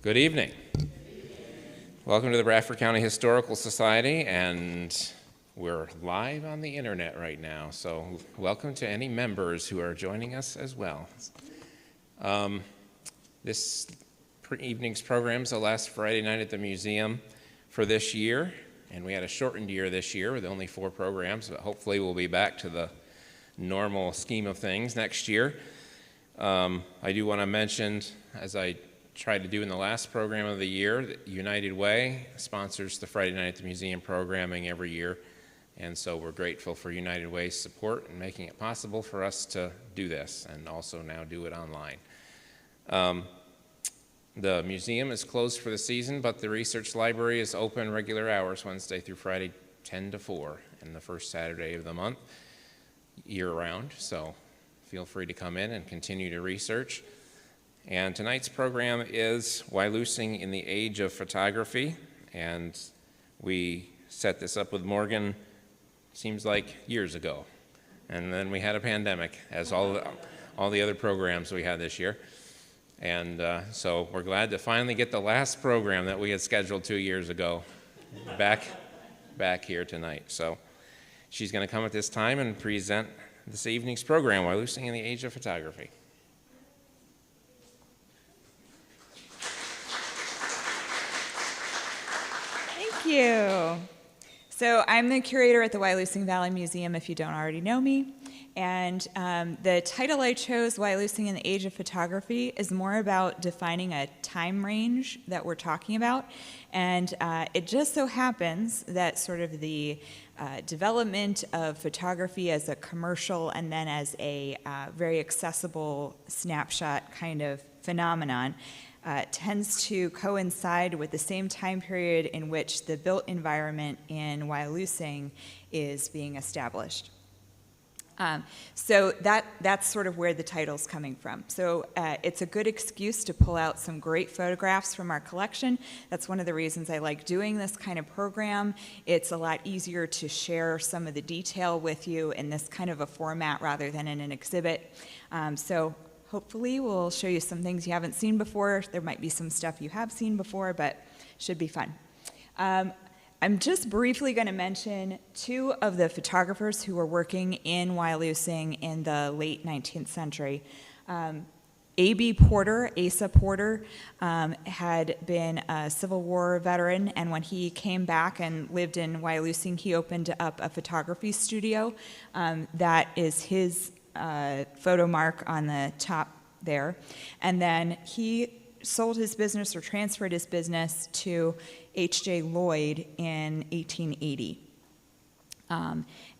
Good evening. Welcome to the Bradford County Historical Society, and we're live on the internet right now, so welcome to any members who are joining us as well. This evening's program is the last Friday night at the museum for this year, and we had a shortened year this year with only 4 programs, but hopefully we'll be back to the normal scheme of things next year. I do want to mention, as I tried to do in the last program of the year, that United Way sponsors the Friday Night at the Museum programming every year, and so we're grateful for United Way's support in making it possible for us to do this and also now do it online. The museum is closed for the season, but the research library is open regular hours Wednesday through Friday 10 to 4 and the first Saturday of the month year-round, so feel free to come in and continue to research. And tonight's program is Wyalusing in the Age of Photography, and we set this up with Morgan, seems like years ago, and then we had a pandemic, as all the other programs we had this year, and so we're glad to finally get the last program that we had scheduled 2 years ago back here tonight. So she's going to come at this time and present this evening's program, Wyalusing in the Age of Photography. Thank you. So I'm the curator at the Wyalusing Valley Museum, if you don't already know me. And the title I chose, Wyalusing in the Age of Photography, is more about defining a time range that we're talking about. And it just so happens that sort of the development of photography as a commercial and then as a very accessible snapshot kind of phenomenon tends to coincide with the same time period in which the built environment in Wyalusing is being established. So that's sort of where the title's coming from. So it's a good excuse to pull out some great photographs from our collection. That's one of the reasons I like doing this kind of program. It's a lot easier to share some of the detail with you in this kind of a format rather than in an exhibit. So hopefully we'll show you some things you haven't seen before. There might be some stuff you have seen before, but should be fun. I'm just briefly going to mention 2 of the photographers who were working in Wyalusing in the late 19th century. Asa Porter, had been a Civil War veteran, and when he came back and lived in Wyalusing, he opened up a photography studio. That is his photo mark on the top there. And then he sold his business or transferred his business to H.J. Lloyd in 1880.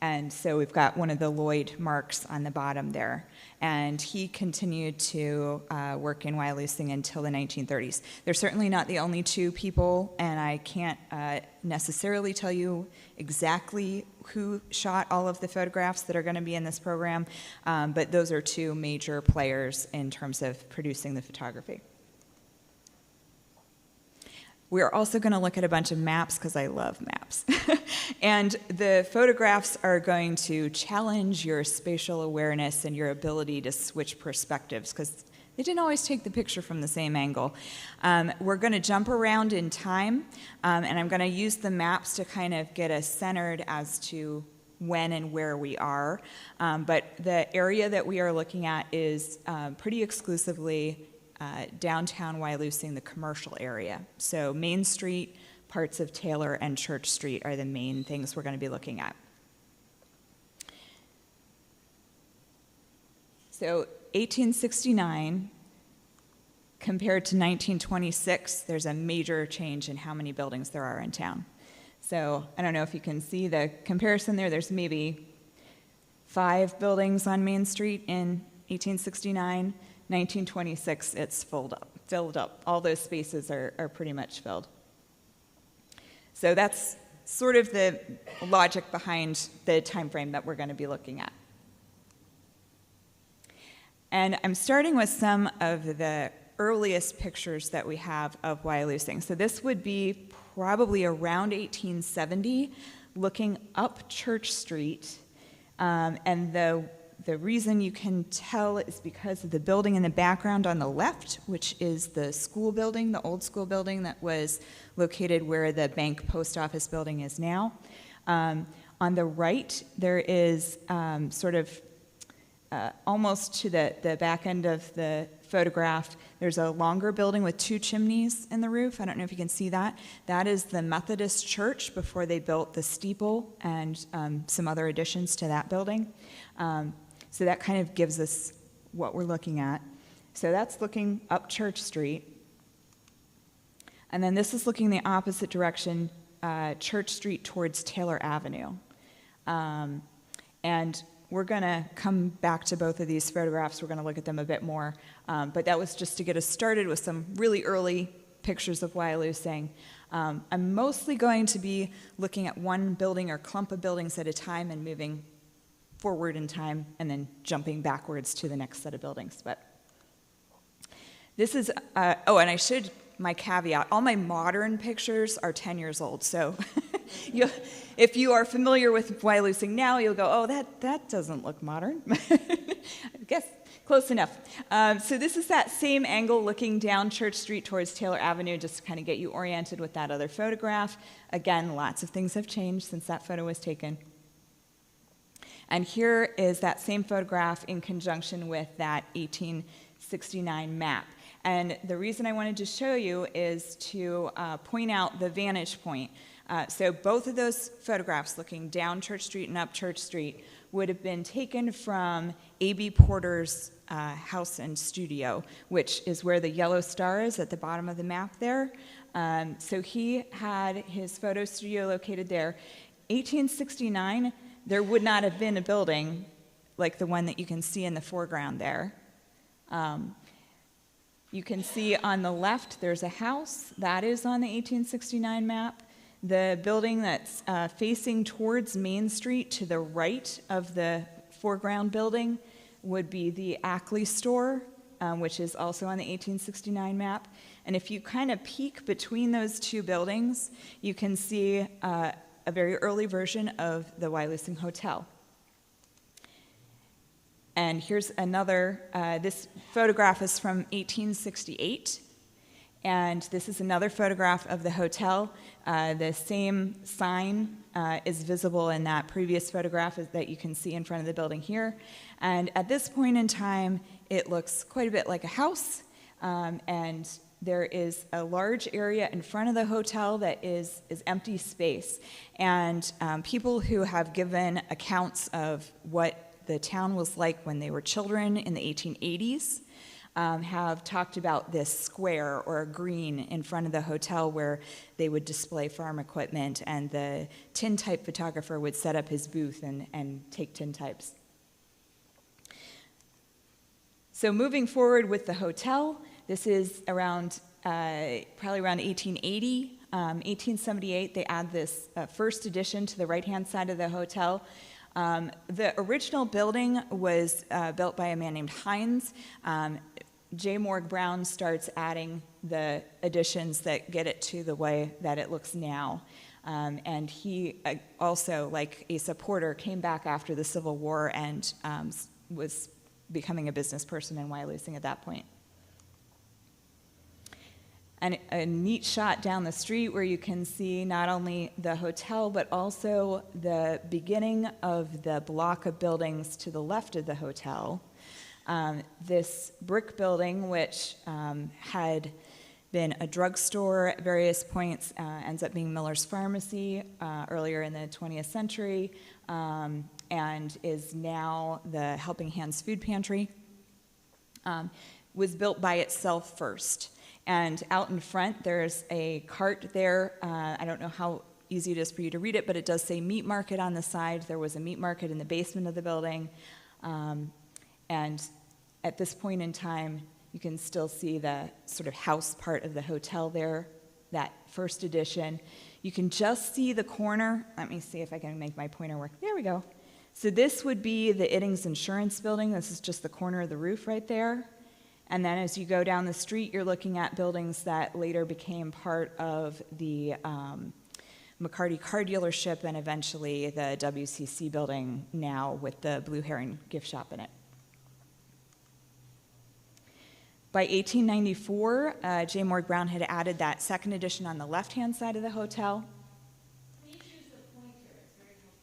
And so we've got one of the Lloyd marks on the bottom there. And he continued to work in Wyalusing until the 1930s. They're certainly not the only 2 people, and I can't necessarily tell you exactly who shot all of the photographs that are going to be in this program, but those are 2 major players in terms of producing the photography. We're also going to look at a bunch of maps because I love maps. And the photographs are going to challenge your spatial awareness and your ability to switch perspectives because they didn't always take the picture from the same angle. We're going to jump around in time, and I'm going to use the maps to kind of get us centered as to when and where we are. But the area that we are looking at is pretty exclusively downtown Wyalusing, the commercial area. So Main Street, parts of Taylor, and Church Street are the main things we're going to be looking at. So 1869 compared to 1926, there's a major change in how many buildings there are in town. So I don't know if you can see the comparison there. There's maybe 5 buildings on Main Street in 1869. 1926, it's filled up. All those spaces are pretty much filled. So that's sort of the logic behind the time frame that we're going to be looking at. And I'm starting with some of the earliest pictures that we have of Wyalusing. So this would be probably around 1870, looking up Church Street, and the reason you can tell is because of the building in the background on the left, which is the school building, the old school building that was located where the bank post office building is now. On the right, there is almost to the back end of the photograph, there's a longer building with 2 chimneys in the roof. I don't know if you can see that. That is the Methodist Church before they built the steeple and some other additions to that building. So that kind of gives us what we're looking at. So that's looking up Church Street. And then this is looking the opposite direction, Church Street towards Taylor Avenue. And we're going to come back to both of these photographs. We're going to look at them a bit more. But that was just to get us started with some really early pictures of Wyalusing. I'm mostly going to be looking at one building or clump of buildings at a time and moving forward in time and then jumping backwards to the next set of buildings. But this is, my caveat, all my modern pictures are 10 years old. So if you are familiar with Wyalusing now, you'll go, oh, that doesn't look modern. I guess close enough. So this is that same angle looking down Church Street towards Taylor Avenue, just to kind of get you oriented with that other photograph. Again, lots of things have changed since that photo was taken. And here is that same photograph in conjunction with that 1869 map. And the reason I wanted to show you is to point out the vantage point. So both of those photographs looking down Church Street and up Church Street would have been taken from A.B. Porter's house and studio, which is where the yellow star is at the bottom of the map there. So he had his photo studio located there. 1869, there would not have been a building like the one that you can see in the foreground there. You can see on the left there's a house. That is on the 1869 map. The building that's facing towards Main Street to the right of the foreground building would be the Ackley store, which is also on the 1869 map. And if you kind of peek between those two buildings, you can see a very early version of the Wyalusing Hotel. And here's another, this photograph is from 1868. And this is another photograph of the hotel. The same sign is visible in that previous photograph that you can see in front of the building here. And at this point in time, it looks quite a bit like a house. And there is a large area in front of the hotel that is empty space. And people who have given accounts of what the town was like when they were children in the 1880s have talked about this square or a green in front of the hotel where they would display farm equipment, and the tintype photographer would set up his booth and take tintypes. So moving forward with the hotel, this is around probably around 1880. 1878, they add this first addition to the right-hand side of the hotel. The original building was built by a man named Hines. J. Morg Brown starts adding the additions that get it to the way that it looks now. And he also, like Asa Porter, came back after the Civil War and was becoming a business person in Wyalusing at that point. And a neat shot down the street where you can see not only the hotel, but also the beginning of the block of buildings to the left of the hotel. This brick building, which had been a drugstore at various points, ends up being Miller's Pharmacy earlier in the 20th century, and is now the Helping Hands Food Pantry, was built by itself first. And out in front, there's a cart there. I don't know how easy it is for you to read it, but it does say meat market on the side. There was a meat market in the basement of the building. And at this point in time, you can still see the sort of house part of the hotel there, that first edition. You can just see the corner. Let me see if I can make my pointer work. There we go. So this would be the Iddings Insurance Building. This is just the corner of the roof right there. And then as you go down the street, you're looking at buildings that later became part of the McCarty car dealership, and eventually the WCC building now with the Blue Heron gift shop in it. By 1894, J. Morg Brown had added that second addition on the left-hand side of the hotel. Please use the pointer, it's very helpful.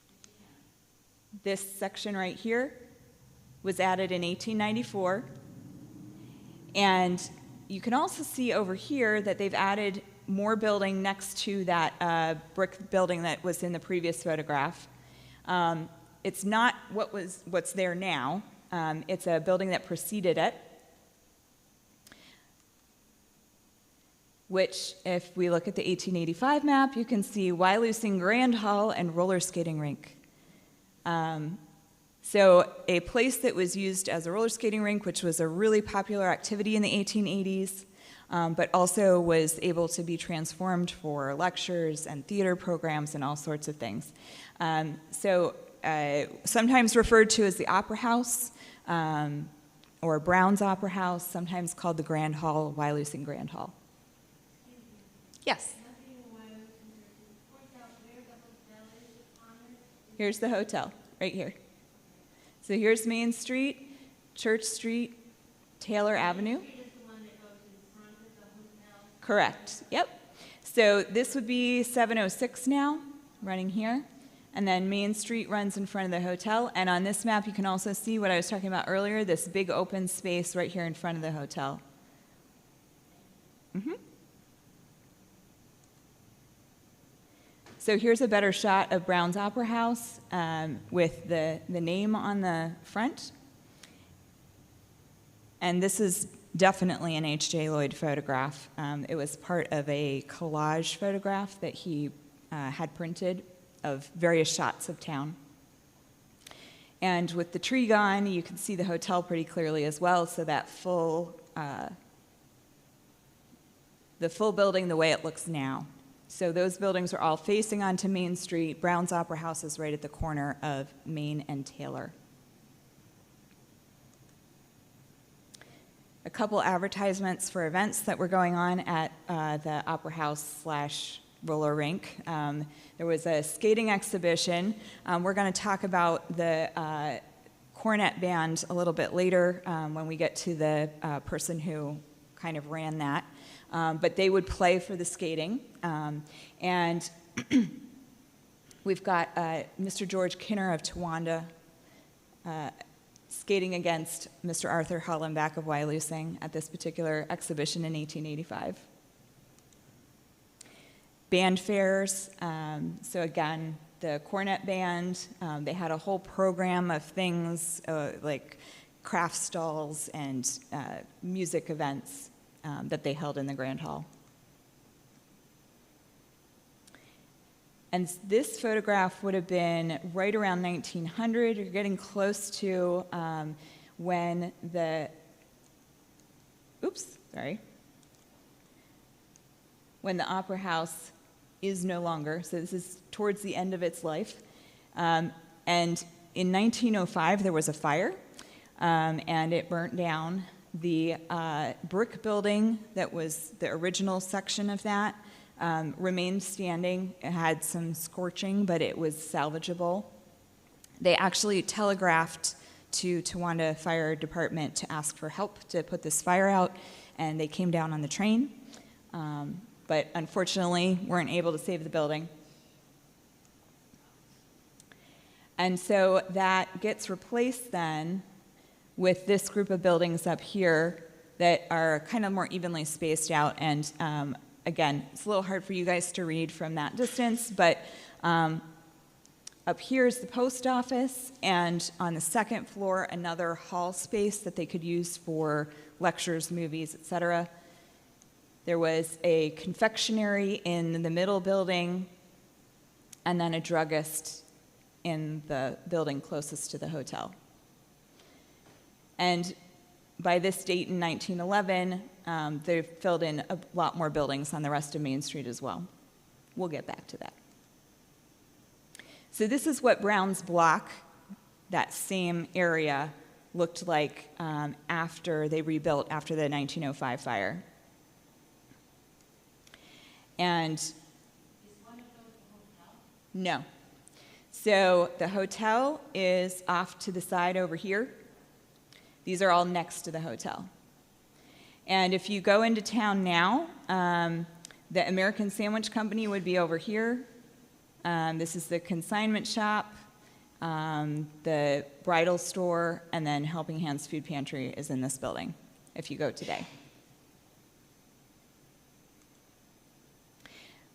If you can. This section right here was added in 1894. And you can also see over here that they've added more building next to that brick building that was in the previous photograph. It's not what's there now. It's a building that preceded it, which, if we look at the 1885 map, you can see Wyalusing Grand Hall and roller skating rink. So a place that was used as a roller skating rink, which was a really popular activity in the 1880s, but also was able to be transformed for lectures and theater programs and all sorts of things. Sometimes referred to as the Opera House, or Brown's Opera House, sometimes called the Grand Hall, Wyalusing Grand Hall. Yes? Here's the hotel, right here. So here's Main Street, Church Street, Taylor Avenue. Main Street is the one that goes in front of the hotel. Correct, yep. So this would be 706 now, running here. And then Main Street runs in front of the hotel. And on this map, you can also see what I was talking about earlier, this big open space right here in front of the hotel. So here's a better shot of Brown's Opera House with the name on the front. And this is definitely an H.J. Lloyd photograph. It was part of a collage photograph that he had printed of various shots of town. And with the tree gone, you can see the hotel pretty clearly as well, so that the full building the way it looks now. So those buildings are all facing onto Main Street. Brown's Opera House is right at the corner of Main and Taylor. A couple advertisements for events that were going on at the Opera House / roller rink. There was a skating exhibition. We're going to talk about the cornet band a little bit later when we get to the person who kind of ran that. But they would play for the skating. And we've got Mr. George Kinner of Towanda skating against Mr. Arthur Hollenbach of Wyalusing at this particular exhibition in 1885. Band fairs, so again, the cornet band, they had a whole program of things like craft stalls and music events that they held in the Grand Hall. And this photograph would have been right around 1900. You're getting close to when the, when the Opera House is no longer. So this is towards the end of its life. And in 1905, there was a fire, and it burnt down. The brick building that was the original section of that remained standing. It had some scorching, but it was salvageable. They actually telegraphed to Towanda Fire Department to ask for help to put this fire out, and they came down on the train, but unfortunately weren't able to save the building. And so that gets replaced then with this group of buildings up here that are kind of more evenly spaced out. And again, it's a little hard for you guys to read from that distance, but up here is the post office, and on the second floor, another hall space that they could use for lectures, movies, etc. There was a confectionery in the middle building, and then a druggist in the building closest to the hotel. And by this date in 1911, they've filled in a lot more buildings on the rest of Main Street as well. We'll get back to that. So this is what Brown's Block, that same area, looked like after they rebuilt after the 1905 fire. And No. So the hotel is off to the side over here. These are all next to the hotel. And if you go into town now, the American Sandwich Company would be over here. This is the consignment shop, the bridal store, and then Helping Hands Food Pantry is in this building if you go today.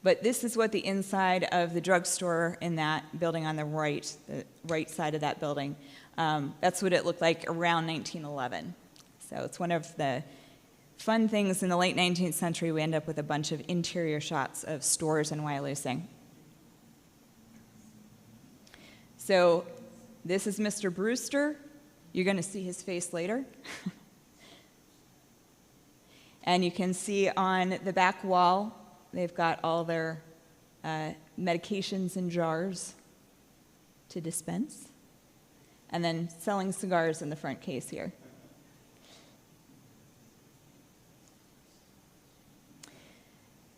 But this is what the inside of the drugstore in that building on the right side of that building, that's what it looked like around 1911. So it's one of the fun things in the late 19th century. We end up with a bunch of interior shots of stores in Wyalusing. So this is Mr. Brewster. You're going to see his face later. And you can see on the back wall, they've got all their medications in jars to dispense, and then selling cigars in the front case here.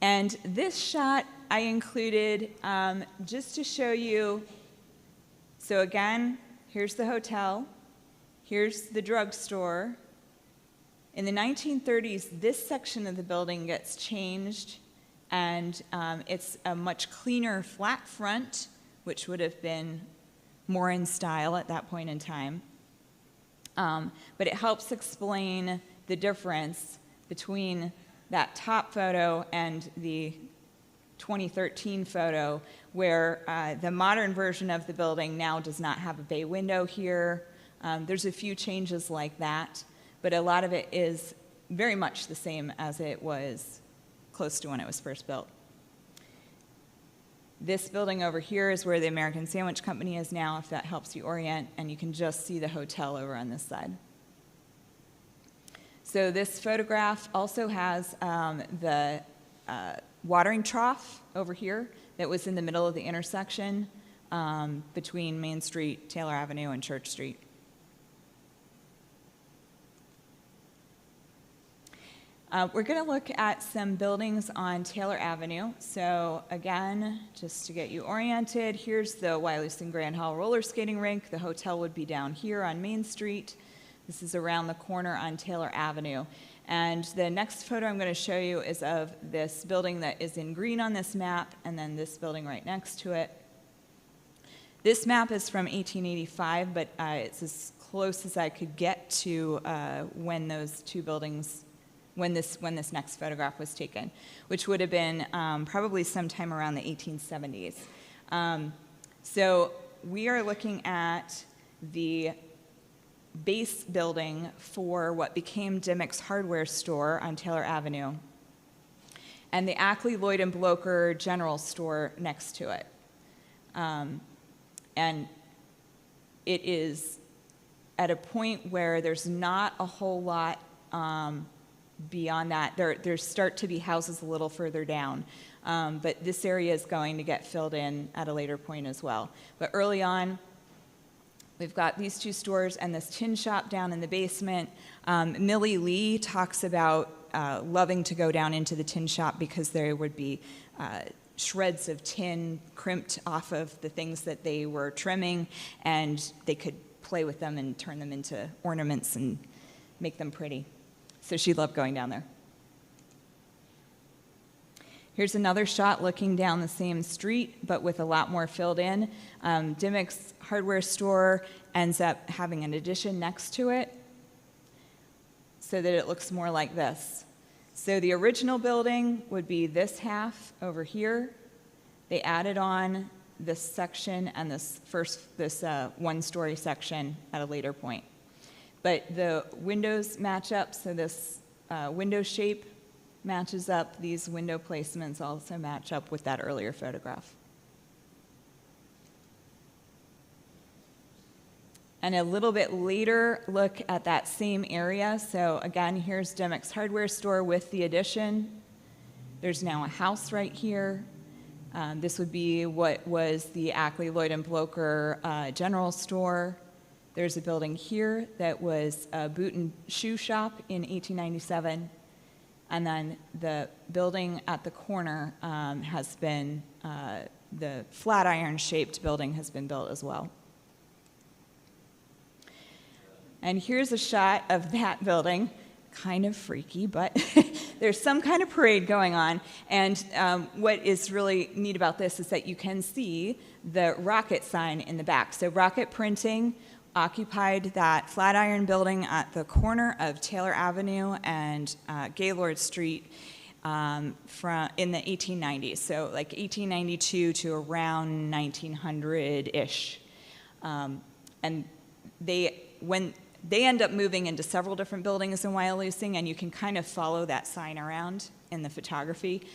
And this shot I included just to show you. So again, here's the hotel, here's the drugstore. In the 1930s, this section of the building gets changed, and it's a much cleaner flat front, which would have been more in style at that point in time. But it helps explain the difference between that top photo and the 2013 photo, where the modern version of the building now does not have a bay window here. There's a few changes like that, but a lot of it is very much the same as it was close to when it was first built. This building over here is where the American Sandwich Company is now, if that helps you orient, and you can just see the hotel over on this side. So this photograph also has the watering trough over here that was in the middle of the intersection between Main Street, Taylor Avenue, and Church Street. We're going to look at some buildings on Taylor Avenue. So again, just to get you oriented, here's the Wyalusing Grand Hall roller skating rink. The hotel would be down here on Main Street. This is around the corner on Taylor Avenue. And the next photo I'm going to show you is of this building that is in green on this map, and then this building right next to it. This map is from 1885, but it's as close as I could get to when those two buildings, when this next photograph was taken, which would have been probably sometime around the 1870s. So we are looking at the base building for what became Dimick's hardware store on Taylor Avenue, and the Ackley, Lloyd & Blocher general store next to it. And it is at a point where there's not a whole lot beyond that. There start to be houses a little further down, but this area is going to get filled in at a later point as well. But early on, we've got these two stores and this tin shop down in the basement. Millie Lee talks about loving to go down into the tin shop because there would be shreds of tin crimped off of the things that they were trimming, and they could play with them and turn them into ornaments and make them pretty. So she loved going down there. Here's another shot looking down the same street, but with a lot more filled in. Dimick's hardware store ends up having an addition next to it so that it looks more like this. So the original building would be this half over here. They added on this section and this one-story section at a later point. But the windows match up, so this window shape matches up. These window placements also match up with that earlier photograph. And a little bit later look at that same area. So again, here's Dimick's hardware store with the addition. There's now a house right here. This would be what was the Ackley, Lloyd & Blocher general store. There's a building here that was a boot and shoe shop in 1897. And then the building at the corner has been the flatiron-shaped building has been built as well. And here's a shot of that building. Kind of freaky, but there's some kind of parade going on. And what is really neat about this is that you can see the rocket sign in the back. So Rocket Printing occupied that Flatiron building at the corner of Taylor Avenue and Gaylord Street in the 1890s. So like 1892 to around 1900-ish. And they end up moving into several different buildings in Wyalusing, and you can kind of follow that sign around in the photography.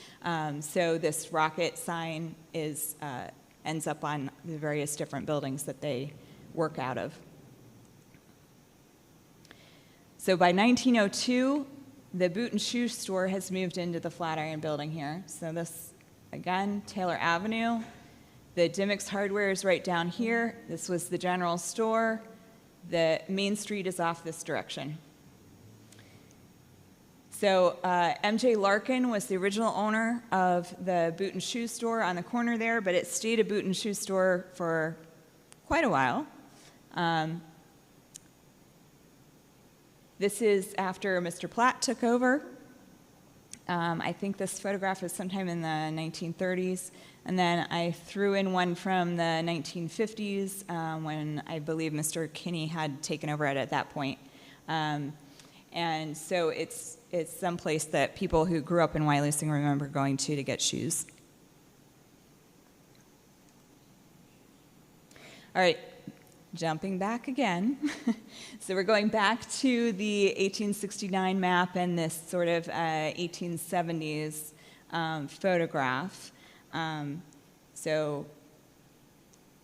So this rocket sign ends up on the various different buildings that they work out of. So by 1902, the boot and shoe store has moved into the Flatiron building here. So this, again, Taylor Avenue. The Dimmick's Hardware is right down here. This was the general store. The main street is off this direction. So M.J. Larkin was the original owner of the boot and shoe store on the corner there, but it stayed a boot and shoe store for quite a while. This is after Mr. Platt took over. I think this photograph is sometime in the 1930s. And then I threw in one from the 1950s when I believe Mr. Kinney had taken over it at that point. And so it's someplace that people who grew up in Wyalusing remember going to get shoes. All right, jumping back again. So we're going back to the 1869 map and this sort of 1870s photograph. So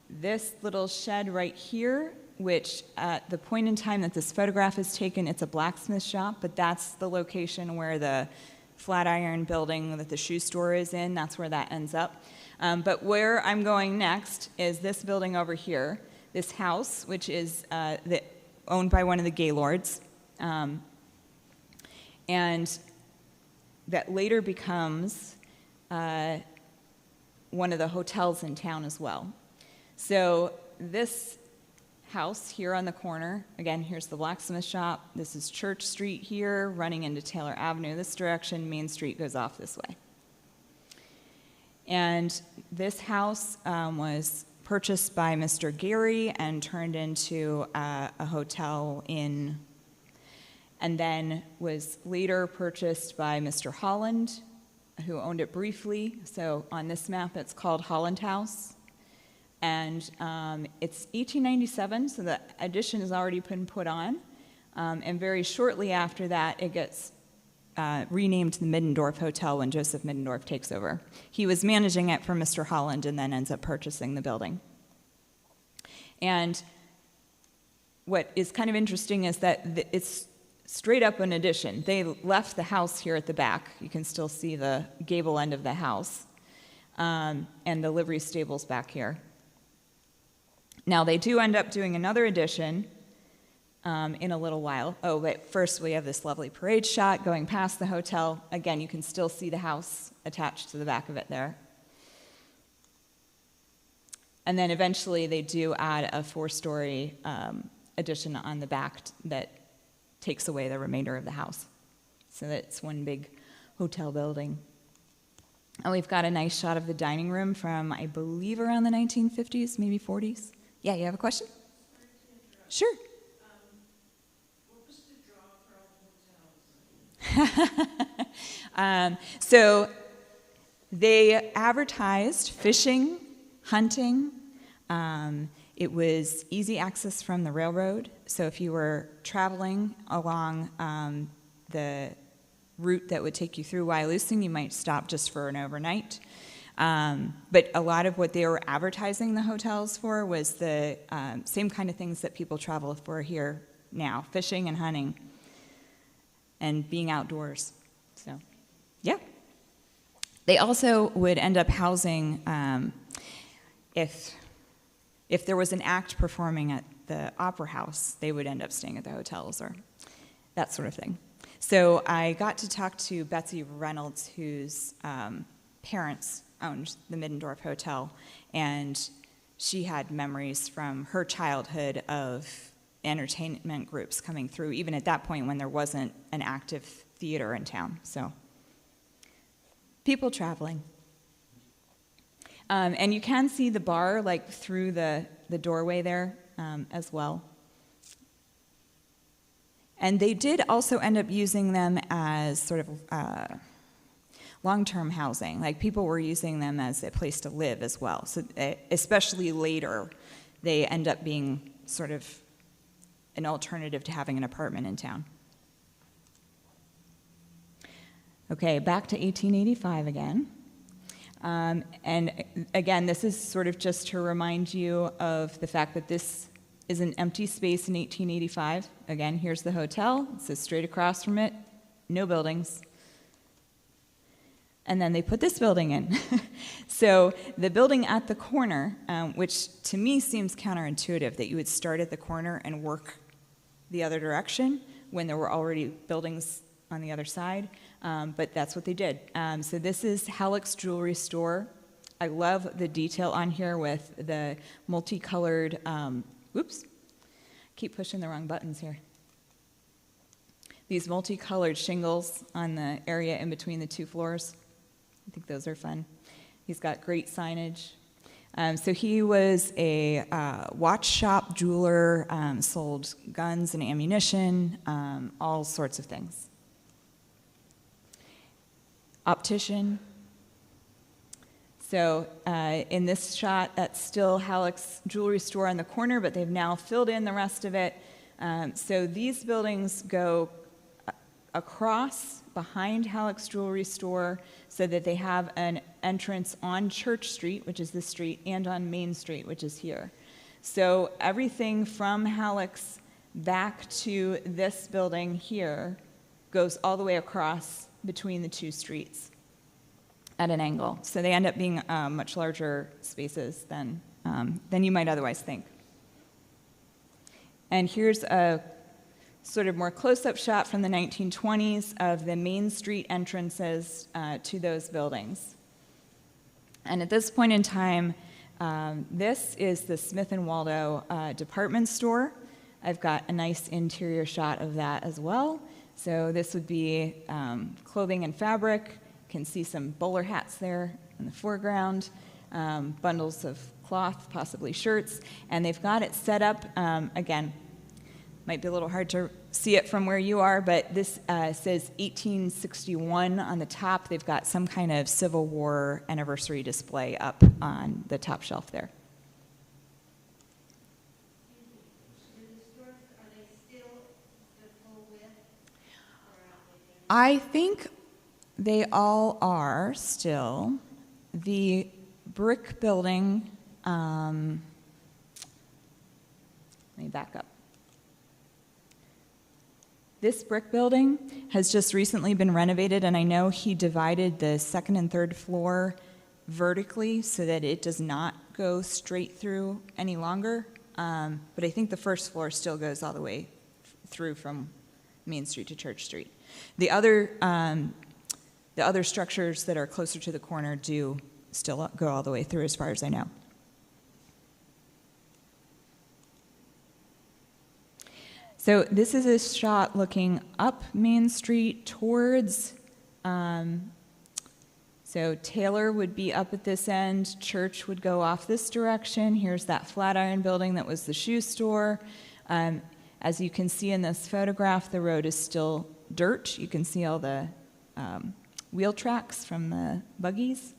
this little shed right here, which at the point in time that this photograph is taken, it's a blacksmith shop, but that's the location where the Flatiron building that the shoe store is in. That's where that ends up. But where I'm going next is this building over here, this house, which is owned by one of the Gaylords, and that later becomes one of the hotels in town as well. So this house here on the corner, again, here's the blacksmith shop. This is Church Street here, running into Taylor Avenue this direction. Main Street goes off this way. And this house was purchased by Mr. Gary and turned into a hotel and then was later purchased by Mr. Holland, who owned it briefly. So on this map, it's called Holland House. And it's 1897, so the addition has already been put on. And very shortly after that, it gets renamed the Middendorf Hotel when Joseph Middendorf takes over. He was managing it for Mr. Holland and then ends up purchasing the building. And what is kind of interesting is that it's straight up an addition. They left the house here at the back. You can still see the gable end of the house and the livery stables back here. Now, they do end up doing another addition in a little while. Oh, but first we have this lovely parade shot going past the hotel. Again, you can still see the house attached to the back of it there. And then eventually they do add a 4-story addition on the back that takes away the remainder of the house. So that's one big hotel building. And we've got a nice shot of the dining room from, I believe, around the 1950s, maybe 40s. Yeah, you have a question? Sure. What was the draw for all the hotels? So they advertised fishing, hunting. It was easy access from the railroad. So if you were traveling along the route that would take you through Wyalusing, you might stop just for an overnight. But a lot of what they were advertising the hotels for was the same kind of things that people travel for here now, fishing and hunting and being outdoors. So, yeah. They also would end up housing, if there was an act performing at the Opera House, they would end up staying at the hotels or that sort of thing. So I got to talk to Betsy Reynolds, whose parents owned the Middendorf Hotel, and she had memories from her childhood of entertainment groups coming through, even at that point when there wasn't an active theater in town. So, people traveling. And you can see the bar like through the doorway there as well. And they did also end up using them as sort of long-term housing. Like, people were using them as a place to live as well. So especially later, they end up being sort of an alternative to having an apartment in town. Okay, back to 1885 again. And again, this is sort of just to remind you of the fact that this is an empty space in 1885. Again, here's the hotel. It says straight across from it, no buildings. And then they put this building in. So the building at the corner, which to me seems counterintuitive, that you would start at the corner and work the other direction when there were already buildings on the other side, but that's what they did. So this is Helix Jewelry Store. I love the detail on here with the multicolored, whoops, keep pushing the wrong buttons here. These multicolored shingles on the area in between the two floors. I think those are fun. He's got great signage. So he was a watch shop jeweler, sold guns and ammunition, all sorts of things. Optician. So in this shot, that's still Helix Jewelry Store on the corner, but they've now filled in the rest of it. So these buildings go across behind Helix Jewelry Store so that they have an entrance on Church Street, which is this street, and on Main Street, which is here. So everything from Helix back to this building here goes all the way across between the two streets at an angle. So they end up being much larger spaces than you might otherwise think. And here's a sort of more close-up shot from the 1920s of the Main Street entrances to those buildings. And at this point in time, this is the Smith & Waldo department store. I've got a nice interior shot of that as well. So this would be clothing and fabric. You can see some bowler hats there in the foreground, bundles of cloth, possibly shirts, and they've got it set up, again, might be a little hard to see it from where you are, but this says 1861 on the top. They've got some kind of Civil War anniversary display up on the top shelf there. I think they all are still. The brick building, let me back up. This brick building has just recently been renovated, and I know he divided the second and third floor vertically so that it does not go straight through any longer. But I think the first floor still goes all the way through from Main Street to Church Street. The other structures that are closer to the corner do still go all the way through, as far as I know. So this is a shot looking up Main Street towards, so Taylor would be up at this end, Church would go off this direction. Here's that Flatiron building that was the shoe store. As you can see in this photograph, the road is still dirt. You can see all the wheel tracks from the buggies.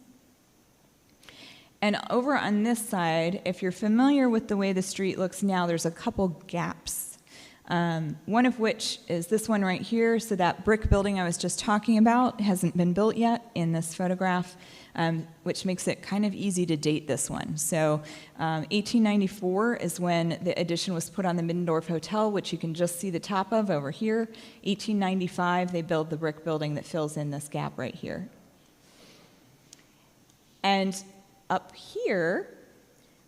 And over on this side, if you're familiar with the way the street looks now, there's a couple gaps. One of which is this one right here. So that brick building I was just talking about hasn't been built yet in this photograph, which makes it kind of easy to date this one. So 1894 is when the addition was put on the Middendorf Hotel, which you can just see the top of over here. 1895, they build the brick building that fills in this gap right here. And up here,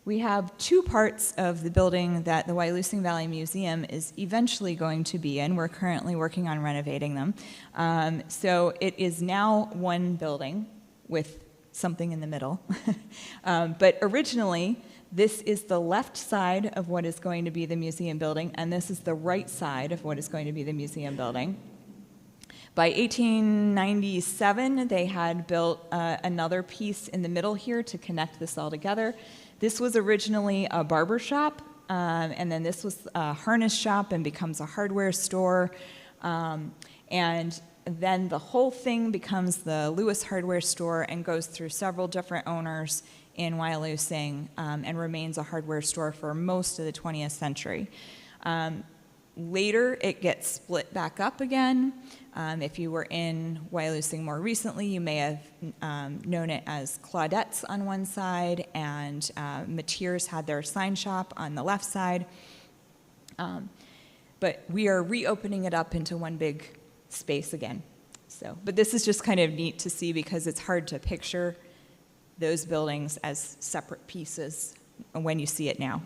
we have two parts of the building that the Wyalusing Valley Museum is eventually going to be in. We're currently working on renovating them. So it is now one building with something in the middle. But originally, this is the left side of what is going to be the museum building, and this is the right side of what is going to be the museum building. By 1897, they had built another piece in the middle here to connect this all together. This was originally a barber shop, and then this was a harness shop and becomes a hardware store. And then the whole thing becomes the Lewis hardware store and goes through several different owners in Wyalusing, and remains a hardware store for most of the 20th century. Later, it gets split back up again. If you were in Wyalusing more recently, you may have known it as Claudette's on one side, and Mateers had their sign shop on the left side. But we are reopening it up into one big space again. But this is just kind of neat to see because it's hard to picture those buildings as separate pieces when you see it now.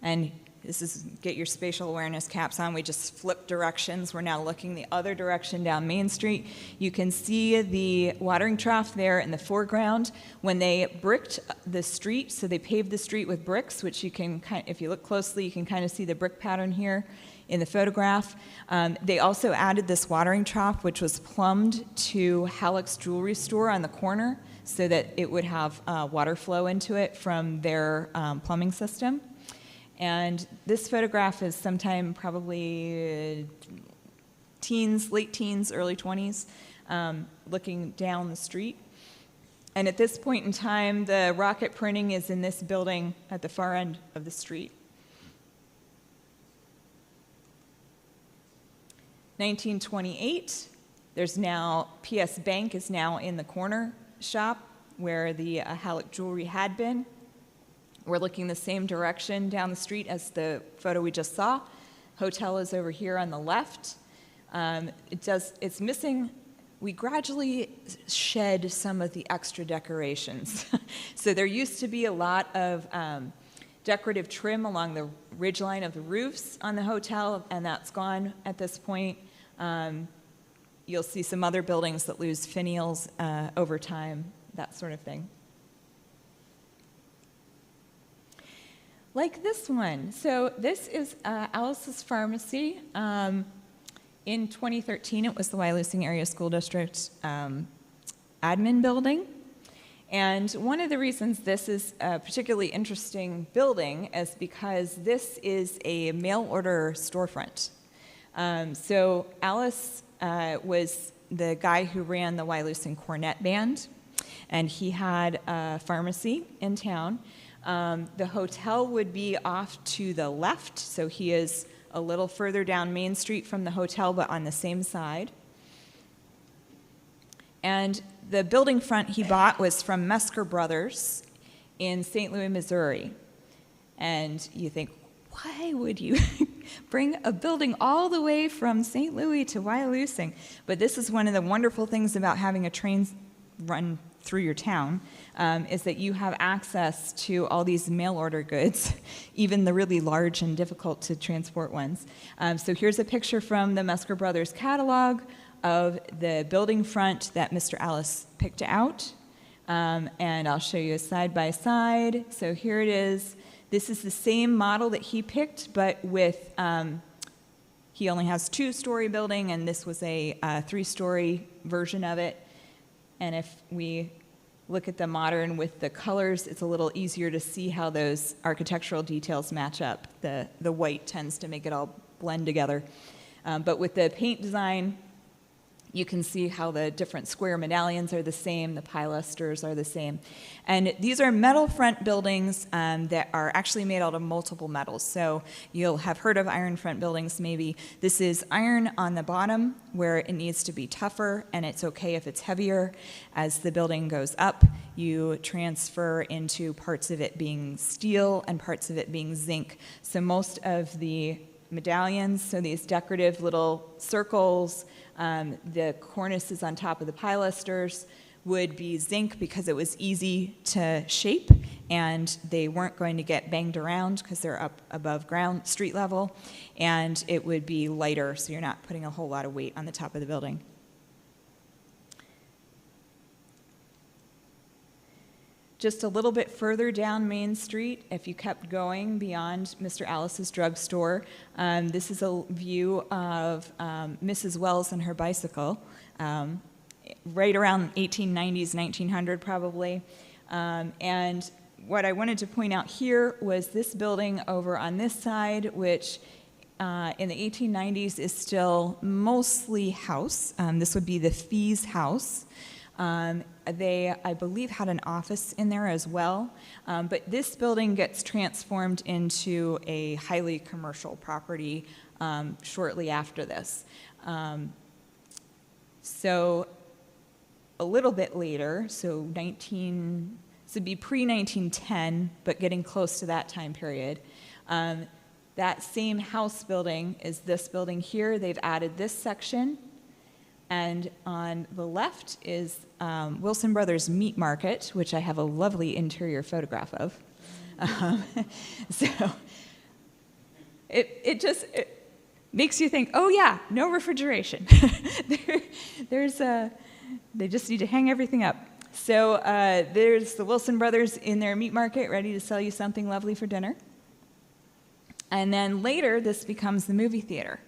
And this is, get your spatial awareness caps on. We just flipped directions. We're now looking the other direction down Main Street. You can see the watering trough there in the foreground. When they bricked the street, so they paved the street with bricks, which you can, if you look closely, you can kind of see the brick pattern here in the photograph. They also added this watering trough, which was plumbed to Helix jewelry store on the corner so that it would have water flow into it from their plumbing system. And this photograph is sometime probably teens, late teens, early 20s, looking down the street. And at this point in time, the rocket printing is in this building at the far end of the street. 1928, there's now, PS Bank is now in the corner shop where the Helix jewelry had been. We're looking the same direction down the street as the photo we just saw. Hotel is over here on the left. It's missing, we gradually shed some of the extra decorations. So there used to be a lot of decorative trim along the ridgeline of the roofs on the hotel, and that's gone at this point. You'll see some other buildings that lose finials over time, that sort of thing. Like this one. So this is Alice's Pharmacy. In 2013, it was the Wyalusing Area School District admin building. And one of the reasons this is a particularly interesting building is because this is a mail order storefront. So Alice was the guy who ran the Wyalusing Cornet Band, and he had a pharmacy in town. The hotel would be off to the left, so he is a little further down Main Street from the hotel, but on the same side. And the building front he bought was from Mesker Brothers in St. Louis, Missouri. And you think, why would you bring a building all the way from St. Louis to Wyalusing? But this is one of the wonderful things about having a train run through your town, is that you have access to all these mail order goods, even the really large and difficult to transport ones. So here's a picture from the Mesker Brothers catalog of the building front that Mr. Alice picked out. And I'll show you a side by side. So here it is. This is the same model that he picked, but with, he only has 2-story building, and this was a 3-story version of it. And if we look at the modern with the colors, it's a little easier to see how those architectural details match up. The white tends to make it all blend together. But with the paint design, you can see how the different square medallions are the same, the pilasters are the same. And these are metal front buildings that are actually made out of multiple metals. So you'll have heard of iron front buildings maybe. This is iron on the bottom where it needs to be tougher, and it's okay if it's heavier. As the building goes up, you transfer into parts of it being steel and parts of it being zinc. So most of the medallions, so these decorative little circles, the cornices on top of the pilasters would be zinc because it was easy to shape, and they weren't going to get banged around because they're up above ground, street level, and it would be lighter, so you're not putting a whole lot of weight on the top of the building. Just a little bit further down Main Street, if you kept going beyond Mr. Alice's drugstore, this is a view of Mrs. Wells and her bicycle, right around 1890s, 1900 probably. And what I wanted to point out here was this building over on this side, which in the 1890s is still mostly house. This would be the Fees House. They, I believe, had an office in there as well, but this building gets transformed into a highly commercial property shortly after this. So a little bit later, so this would be pre-1910, but getting close to that time period. That same house building is this building here. They've added this section. And on the left is Wilson Brothers Meat Market, which I have a lovely interior photograph of. So it just makes you think, oh yeah, no refrigeration. They just need to hang everything up. So there's the Wilson Brothers in their meat market, ready to sell you something lovely for dinner. And then later, this becomes the movie theater.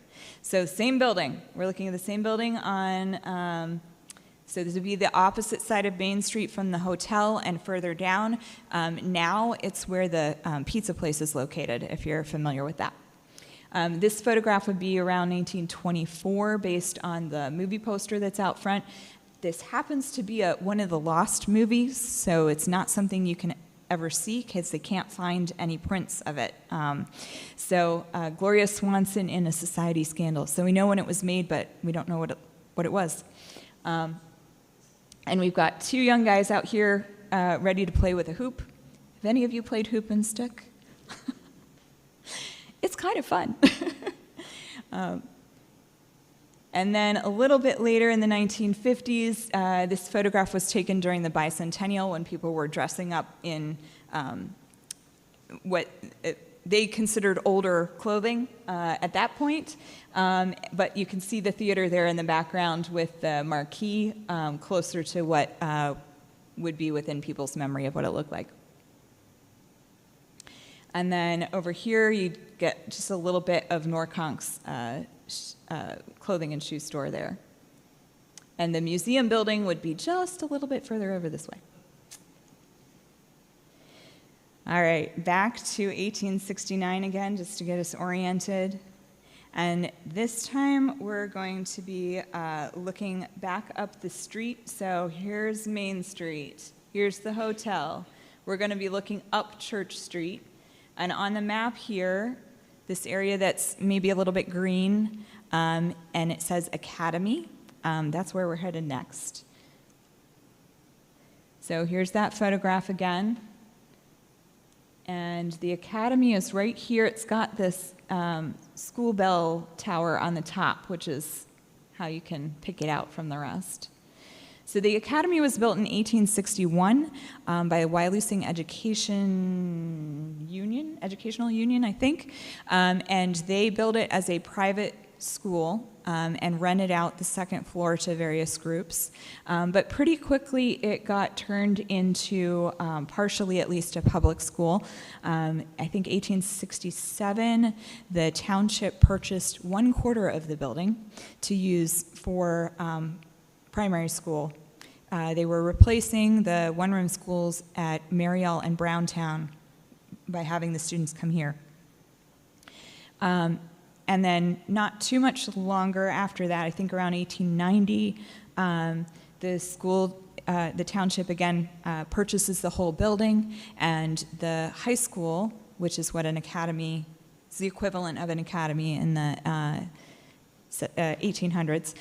So same building. We're looking at the same building on, so this would be the opposite side of Main Street from the hotel and further down. Now it's where the pizza place is located, if you're familiar with that. This photograph would be around 1924 based on the movie poster that's out front. This happens to be one of the lost movies, so it's not something you can ever see because they can't find any prints of it. Gloria Swanson in A Society Scandal. So we know when it was made, but we don't know what it was. And we've got two young guys out here ready to play with a hoop. Have any of you played hoop and stick? It's kind of fun. And then a little bit later in the 1950s, this photograph was taken during the bicentennial when people were dressing up in what they considered older clothing at that point. But you can see the theater there in the background with the marquee closer to what would be within people's memory of what it looked like. And then over here, you get just a little bit of Norconk's clothing and shoe store there. And the museum building would be just a little bit further over this way. All right, back to 1869 again, just to get us oriented. And this time, we're going to be looking back up the street. So here's Main Street. Here's the hotel. We're going to be looking up Church Street. And on the map here, this area that's maybe a little bit green, and it says Academy. That's where we're headed next. So here's that photograph again. And the Academy is right here. It's got this school bell tower on the top, which is how you can pick it out from the rest. So the Academy was built in 1861 by Wyalusing Educational Union, I think, and they built it as a private school and rented out the second floor to various groups. But pretty quickly it got turned into, partially at least, a public school. I think 1867, the township purchased 1/4 of the building to use for primary school. They were replacing the one-room schools at Mariel and Browntown by having the students come here. And then not too much longer after that, I think around 1890, the school, the township again purchases the whole building, and the high school, which is what an academy, is the equivalent of an academy in the 1800s,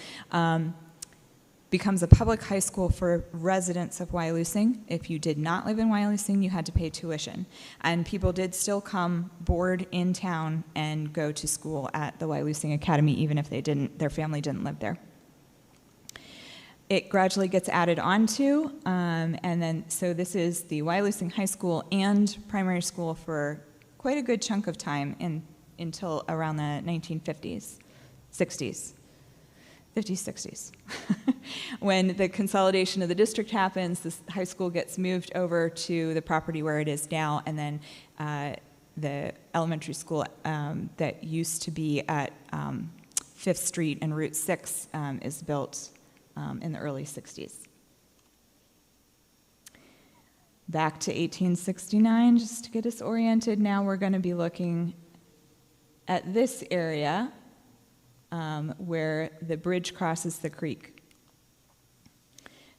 becomes a public high school for residents of Wyalusing. If you did not live in Wyalusing, you had to pay tuition. And people did still come board in town and go to school at the Wyalusing Academy, even if their family didn't live there. It gradually gets added onto, and then, so this is the Wyalusing High School and primary school for quite a good chunk of time until around the 1950s, 60s. 50s, 60s. When the consolidation of the district happens, this high school gets moved over to the property where it is now, and then the elementary school that used to be at 5th Street and Route 6 is built in the early 60s. Back to 1869, just to get us oriented, now we're going to be looking at this area where the bridge crosses the creek.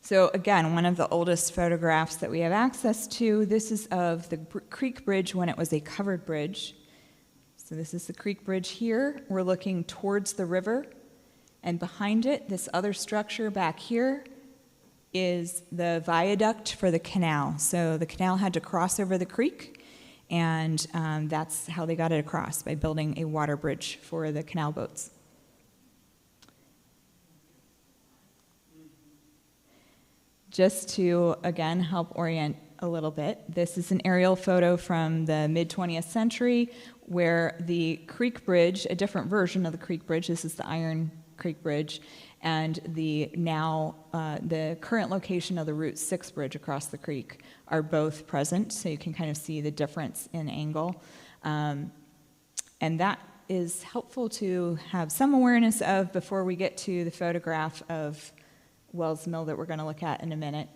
So again, one of the oldest photographs that we have access to, this is of the creek bridge when it was a covered bridge. So this is the creek bridge here. We're looking towards the river, and behind it, this other structure back here is the viaduct for the canal. So the canal had to cross over the creek, and that's how they got it across, by building a water bridge for the canal boats. Just to, again, help orient a little bit, this is an aerial photo from the mid-20th century where the creek bridge, a different version of the creek bridge, this is the Iron Creek Bridge, and the current location of the Route 6 bridge across the creek are both present, so you can kind of see the difference in angle. And that is helpful to have some awareness of before we get to the photograph of Wells Mill that we're going to look at in a minute,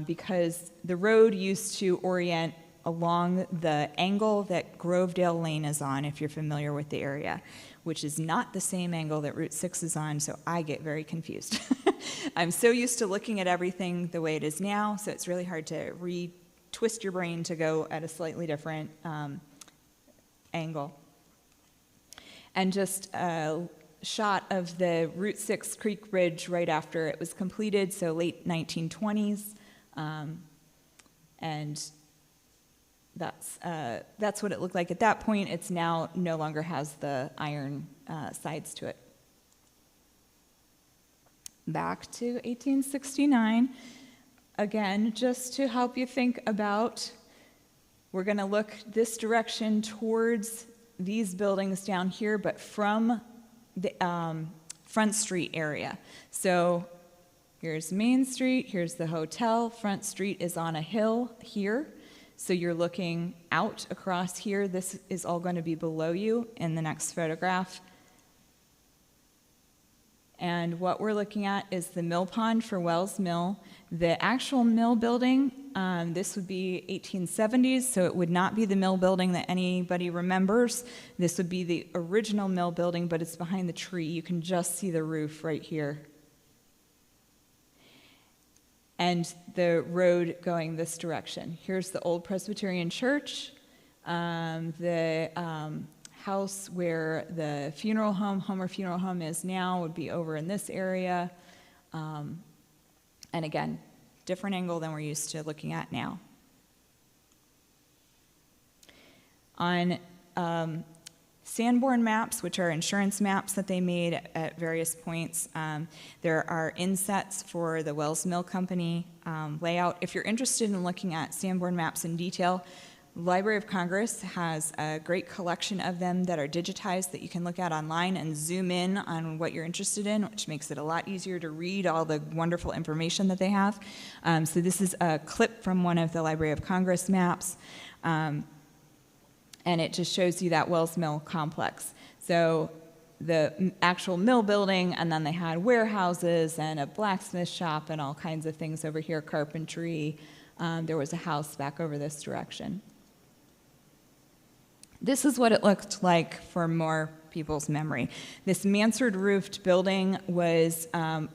because the road used to orient along the angle that Grovedale Lane is on, if you're familiar with the area, which is not the same angle that Route 6 is on, so I get very confused. I'm so used to looking at everything the way it is now, so it's really hard to twist your brain to go at a slightly different angle. And just a shot of the Route 6 Creek Bridge right after it was completed, so late 1920s, and that's what it looked like at that point. It's now no longer has the iron sides to it. Back to 1869. Again, just to help you think about, we're going to look this direction towards these buildings down here, but from the Front Street area. So here's Main Street, here's the hotel. Front Street is on a hill here. So you're looking out across here. This is all going to be below you in the next photograph. And what we're looking at is the mill pond for Wells Mill. The actual mill building, this would be 1870s, so it would not be the mill building that anybody remembers. This would be the original mill building, but it's behind the tree. You can just see the roof right here. And the road going this direction. Here's the old Presbyterian church, the house where the funeral home, Homer Funeral Home is now, would be over in this area. And again, different angle than we're used to looking at now. On Sanborn maps, which are insurance maps that they made at various points, there are insets for the Wells Mill Company layout. If you're interested in looking at Sanborn maps in detail, the Library of Congress has a great collection of them that are digitized that you can look at online and zoom in on what you're interested in, which makes it a lot easier to read all the wonderful information that they have. So this is a clip from one of the Library of Congress maps. And it just shows you that Wells Mill complex. So the actual mill building, and then they had warehouses and a blacksmith shop and all kinds of things over here, carpentry. There was a house back over this direction. This is what it looked like for more people's memory. This mansard roofed building was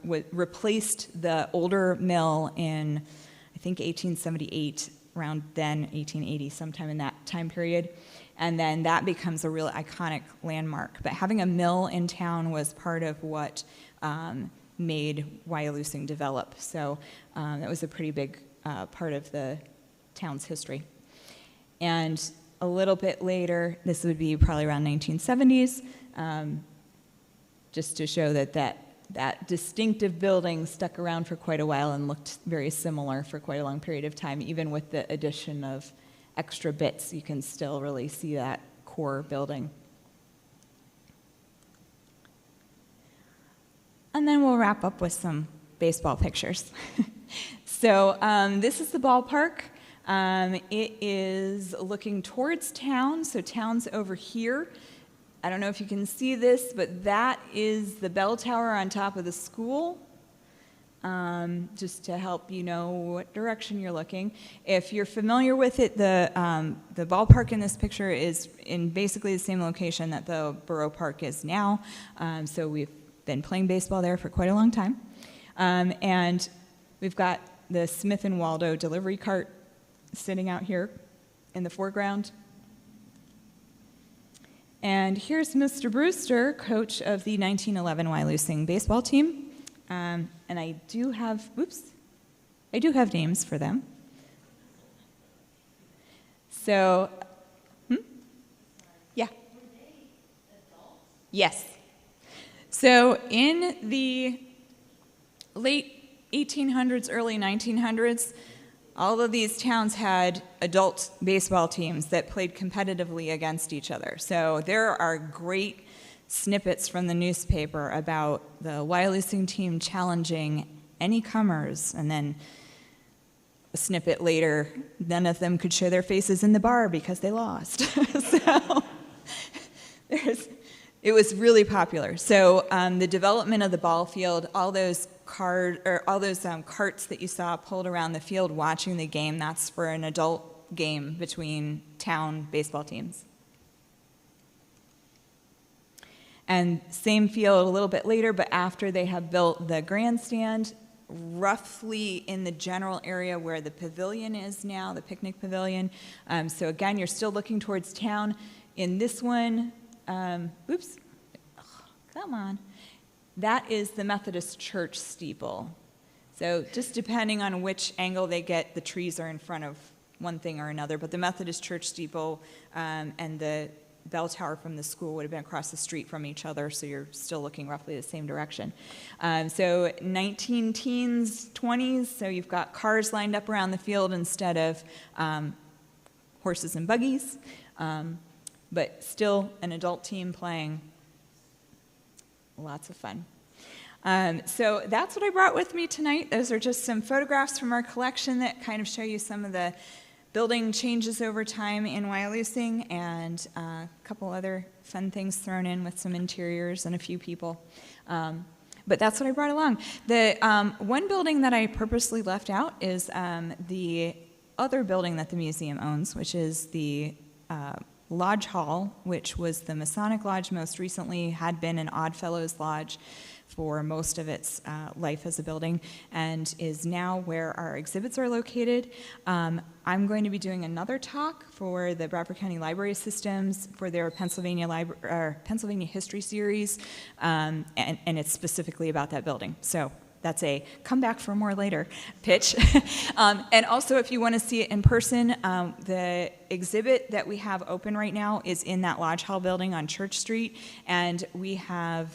replaced the older mill in, I think, 1878, around then, 1880, sometime in that time period. And then that becomes a real iconic landmark. But having a mill in town was part of what made Wyalusing develop. So that was a pretty big part of the town's history. And a little bit later, this would be probably around 1970s, just to show that distinctive building stuck around for quite a while and looked very similar for quite a long period of time. Even with the addition of extra bits, you can still really see that core building. And then we'll wrap up with some baseball pictures. So this is the ballpark. It is looking towards town, so town's over here. I don't know if you can see this, but that is the bell tower on top of the school, just to help you know what direction you're looking. If you're familiar with it, the ballpark in this picture is in basically the same location that the Borough Park is now, so we've been playing baseball there for quite a long time. And we've got the Smith & Waldo delivery cart sitting out here in the foreground. And here's Mr. Brewster, coach of the 1911 Wyalusing baseball team. And I do have names for them. So, yeah. Yes. So in the late 1800s, early 1900s, all of these towns had adult baseball teams that played competitively against each other. So there are great snippets from the newspaper about the Wyalusing team challenging any comers, and then a snippet later, none of them could show their faces in the bar because they lost. So it was really popular. So the development of the ball field, all those carts that you saw pulled around the field watching the game, that's for an adult game between town baseball teams. And same field a little bit later, but after they have built the grandstand, roughly in the general area where the pavilion is now, the picnic pavilion. So again, you're still looking towards town. In this one, come on. That is the Methodist Church steeple. So just depending on which angle they get, the trees are in front of one thing or another, but the Methodist Church steeple and the bell tower from the school would have been across the street from each other, so you're still looking roughly the same direction. So 19 teens, 20s, so you've got cars lined up around the field instead of horses and buggies, but still an adult team playing. Lots of fun. So that's what I brought with me tonight. Those are just some photographs from our collection that kind of show you some of the building changes over time in Wyalusing, and a couple other fun things thrown in with some interiors and a few people. But that's what I brought along. The one building that I purposely left out is the other building that the museum owns, which is the Lodge Hall, which was the Masonic Lodge most recently, had been an Odd Fellows Lodge for most of its life as a building, and is now where our exhibits are located. I'm going to be doing another talk for the Bradford County Library Systems for their Pennsylvania History Series, and it's specifically about that building. So that's a come back for more later pitch. And also, if you want to see it in person, the exhibit that we have open right now is in that Lodge Hall building on Church Street, and we have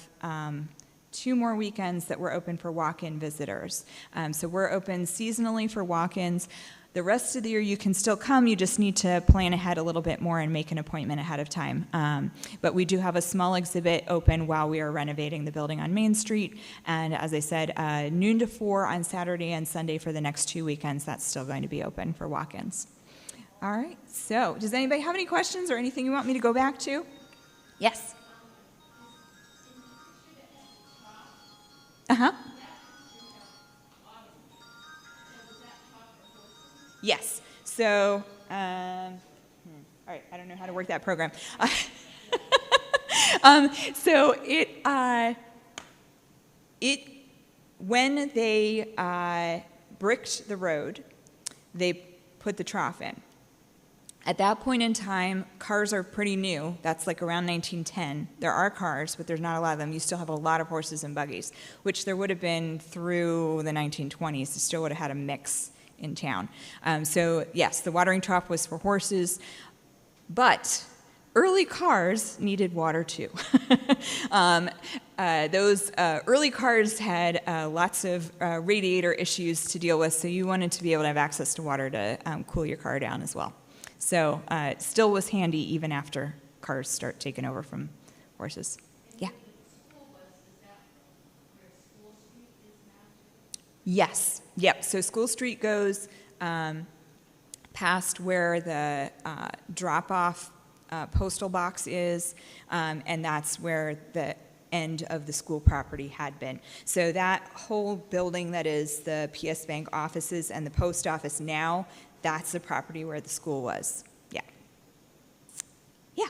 2 more weekends that we're open for walk-in visitors. So we're open seasonally for walk-ins. The rest of the year you can still come, you just need to plan ahead a little bit more and make an appointment ahead of time. But we do have a small exhibit open while we are renovating the building on Main Street, and as I said, noon to 4 on Saturday and Sunday for the next 2 weekends, that's still going to be open for walk-ins. All right, so does anybody have any questions or anything you want me to go back to? Yes? Uh-huh. Yes. So, all right, I don't know how to work that program. So when they bricked the road, they put the trough in. At that point in time, cars are pretty new. That's like around 1910. There are cars, but there's not a lot of them. You still have a lot of horses and buggies, which there would have been through the 1920s. You still would have had a mix in town. So yes, the watering trough was for horses, but early cars needed water too. Those early cars had lots of radiator issues to deal with, so you wanted to be able to have access to water to cool your car down as well. So it still was handy even after cars start taking over from horses. Yeah. Yes, yep. So School Street goes past where the drop-off postal box is, and that's where the end of the school property had been. So that whole building that is the PS Bank offices and the post office now, that's the property where the school was. Yeah. Yeah.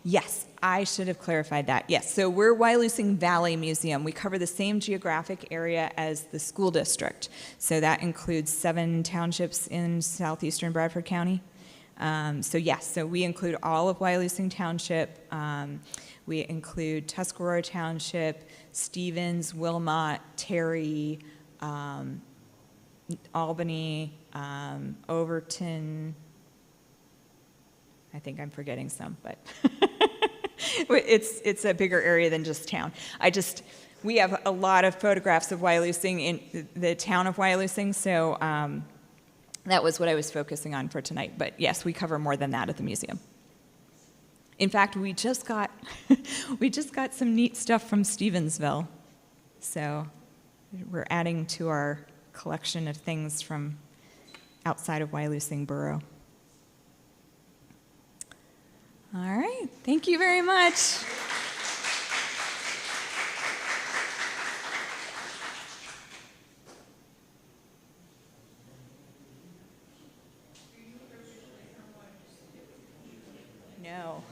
Yes, I should have clarified that. Yes, so we're Wyalusing Valley Museum. We cover the same geographic area as the school district. So that includes 7 townships in southeastern Bradford County. So yes, so we include all of Wyalusing Township. We include Tuscarora Township, Stevens, Wilmot, Terry, Albany, Overton. I think I'm forgetting some, but it's a bigger area than just town. We have a lot of photographs of Wyalusing in the town of Wyalusing, so that was what I was focusing on for tonight. But yes, we cover more than that at the museum. In fact, we just got some neat stuff from Stevensville, so we're adding to our collection of things from outside of Wyalusing Borough. All right, thank you very much. No.